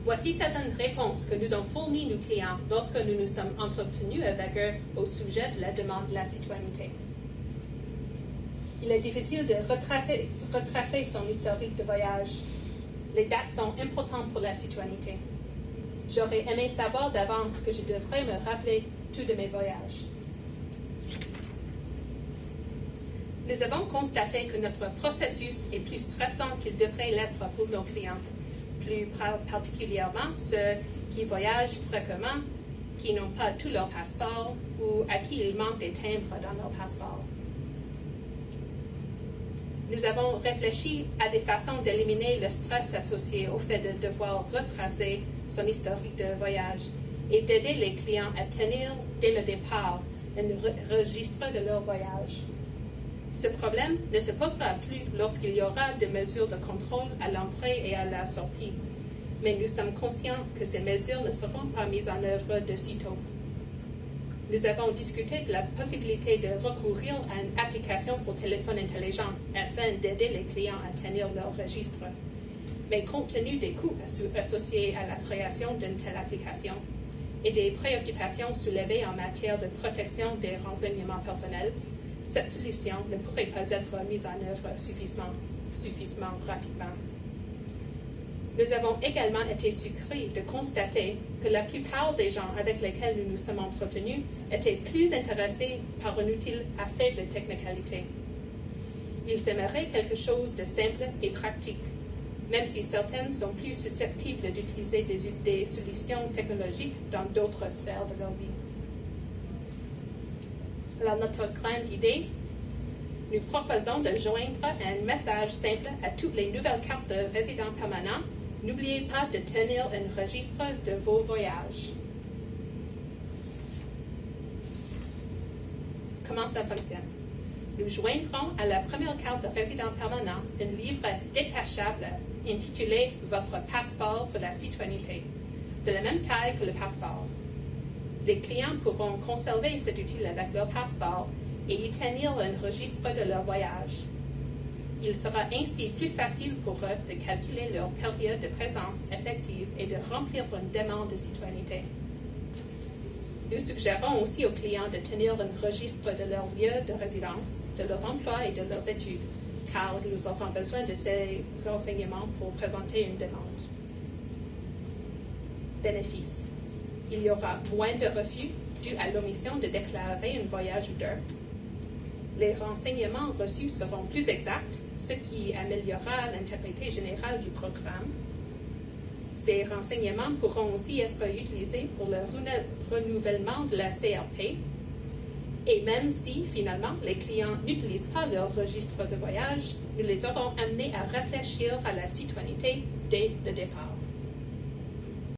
Voici certaines réponses que nous ont fournies nos clients lorsque nous nous sommes entretenus avec eux au sujet de la demande de la citoyenneté. Il est difficile de retracer son historique de voyage. Les dates sont importantes pour la citoyenneté. J'aurais aimé savoir d'avance que je devrais me rappeler tous de mes voyages. Nous avons constaté que notre processus est plus stressant qu'il devrait l'être pour nos clients, plus particulièrement ceux qui voyagent fréquemment, qui n'ont pas tout leur passeport ou à qui il manque des timbres dans leur passeport. Nous avons réfléchi à des façons d'éliminer le stress associé au fait de devoir retracer son historique de voyage et d'aider les clients à tenir dès le départ un registre de leur voyage. Ce problème ne se posera plus lorsqu'il y aura des mesures de contrôle à l'entrée et à la sortie, mais nous sommes conscients que ces mesures ne seront pas mises en œuvre de sitôt. Nous avons discuté de la possibilité de recourir à une application pour téléphone intelligent afin d'aider les clients à tenir leur registre. Mais compte tenu des coûts associés à la création d'une telle application et des préoccupations soulevées en matière de protection des renseignements personnels, cette solution ne pourrait pas être mise en œuvre suffisamment rapidement. Nous avons également été surpris de constater que la plupart des gens avec lesquels nous nous sommes entretenus étaient plus intéressés par un outil à faible technicalité. Ils aimeraient quelque chose de simple et pratique, même si certaines sont plus susceptibles d'utiliser des solutions technologiques dans d'autres sphères de leur vie. Alors, notre grande idée, nous proposons de joindre un message simple à toutes les nouvelles cartes de résidents permanents. N'oubliez pas de tenir un registre de vos voyages. Comment ça fonctionne? Nous joindrons à la première carte de résident permanent un livre détachable intitulé « Votre passeport pour la citoyenneté », de la même taille que le passeport. Les clients pourront conserver cet outil avec leur passeport et y tenir un registre de leur voyage. Il sera ainsi plus facile pour eux de calculer leur période de présence effective et de remplir une demande de citoyenneté. Nous suggérons aussi aux clients de tenir un registre de leur lieu de résidence, de leurs emplois et de leurs études, car ils auront besoin de ces renseignements pour présenter une demande. Bénéfices. Il y aura moins de refus dus à l'omission de déclarer un voyage ou deux. Les renseignements reçus seront plus exacts, ce qui améliorera l'intégrité générale du programme. Ces renseignements pourront aussi être utilisés pour le renouvellement de la CRP. Et même si, finalement, les clients n'utilisent pas leur registre de voyage, nous les aurons amenés à réfléchir à la citoyenneté dès le départ.